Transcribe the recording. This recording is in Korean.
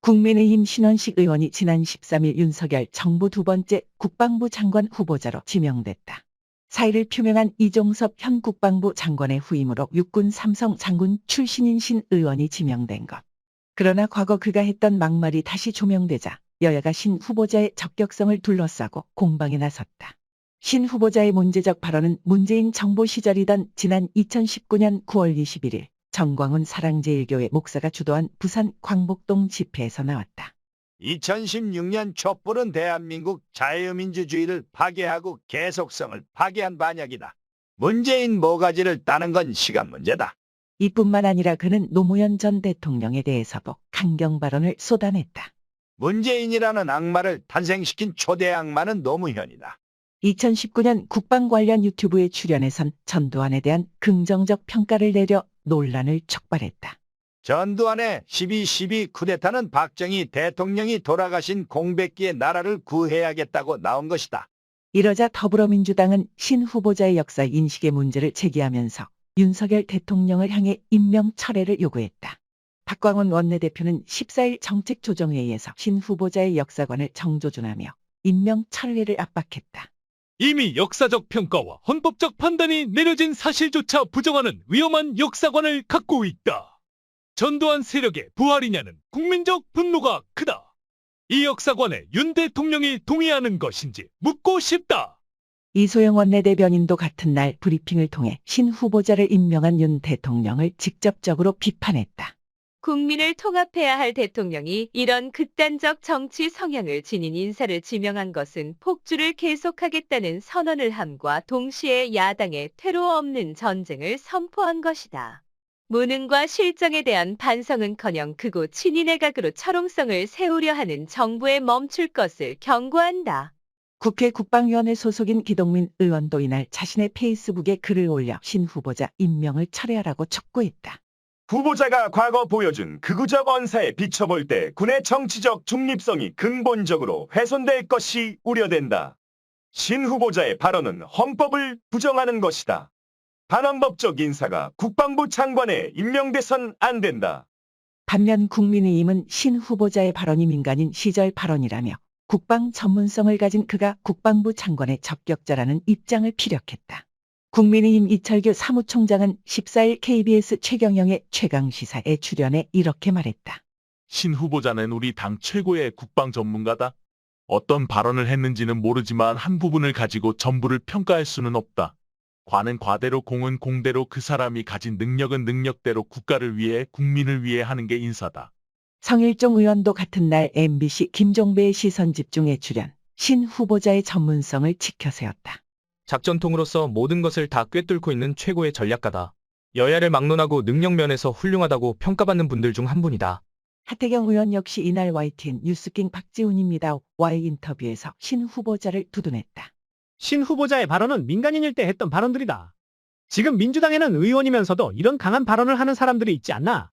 국민의힘 신원식 의원이 지난 13일 윤석열 정부 두 번째 국방부 장관 후보자로 지명됐다. 사의를 표명한 이종섭 현 국방부 장관의 후임으로 육군 삼성 장군 출신인 신 의원이 지명된 것. 그러나 과거 그가 했던 막말이 다시 조명되자 여야가 신 후보자의 적격성을 둘러싸고 공방에 나섰다. 신 후보자의 문제적 발언은 문재인 정부 시절이던 지난 2019년 9월 21일 정광훈 사랑제일교회 목사가 주도한 부산 광복동 집회에서 나왔다. 2016년 촛불은 대한민국 자유민주주의를 파괴하고 계속성을 파괴한 반역이다. 문재인 모가지를 따는 건 시간 문제다. 이뿐만 아니라 그는 노무현 전 대통령에 대해서도 강경 발언을 쏟아냈다. 문재인이라는 악마를 탄생시킨 초대 악마는 노무현이다. 2019년 국방 관련 유튜브에 출연해선 전두환에 대한 긍정적 평가를 내려 논란을 촉발했다. 전두환의 12.12 쿠데타는 박정희 대통령이 돌아가신 공백기에 나라를 구해야겠다고 나온 것이다. 이러자 더불어민주당은 신 후보자의 역사 인식의 문제를 제기하면서 윤석열 대통령을 향해 임명 철회를 요구했다. 박광원 원내대표는 14일 정책조정회의에서 신 후보자의 역사관을 정조준하며 임명 철회를 압박했다. 이미 역사적 평가와 헌법적 판단이 내려진 사실조차 부정하는 위험한 역사관을 갖고 있다. 전두환 세력의 부활이냐는 국민적 분노가 크다. 이 역사관에 윤 대통령이 동의하는 것인지 묻고 싶다. 이소영 원내대변인도 같은 날 브리핑을 통해 신 후보자를 임명한 윤 대통령을 직접적으로 비판했다. 국민을 통합해야 할 대통령이 이런 극단적 정치 성향을 지닌 인사를 지명한 것은 폭주를 계속하겠다는 선언을 함과 동시에 야당의 퇴로 없는 전쟁을 선포한 것이다. 무능과 실정에 대한 반성은커녕 극우 친인의 각으로 철옹성을 세우려 하는 정부에 멈출 것을 경고한다. 국회 국방위원회 소속인 기동민 의원도 이날 자신의 페이스북에 글을 올려 신 후보자 임명을 철회하라고 촉구했다. 후보자가 과거 보여준 극우적 언사에 비춰볼 때 군의 정치적 중립성이 근본적으로 훼손될 것이 우려된다. 신 후보자의 발언은 헌법을 부정하는 것이다. 반헌법적 인사가 국방부 장관에 임명돼선 안 된다. 반면 국민의힘은 신 후보자의 발언이 민간인 시절 발언이라며 국방 전문성을 가진 그가 국방부 장관의 적격자라는 입장을 피력했다. 국민의힘 이철규 사무총장은 14일 KBS 최경영의 최강시사에 출연해 이렇게 말했다. 신 후보자는 우리 당 최고의 국방 전문가다. 어떤 발언을 했는지는 모르지만 한 부분을 가지고 전부를 평가할 수는 없다. 과는 과대로 공은 공대로 그 사람이 가진 능력은 능력대로 국가를 위해 국민을 위해 하는 게 인사다. 성일종 의원도 같은 날 MBC 김종배의 시선집중에 출연, 신 후보자의 전문성을 지켜세웠다. 작전통으로서 모든 것을 다 꿰뚫고 있는 최고의 전략가다. 여야를 막론하고 능력면에서 훌륭하다고 평가받는 분들 중 한 분이다. 하태경 의원 역시 이날 YTN 뉴스킹 박지훈입니다. 와의 인터뷰에서 신 후보자를 두둔했다. 신 후보자의 발언은 민간인일 때 했던 발언들이다. 지금 민주당에는 의원이면서도 이런 강한 발언을 하는 사람들이 있지 않나?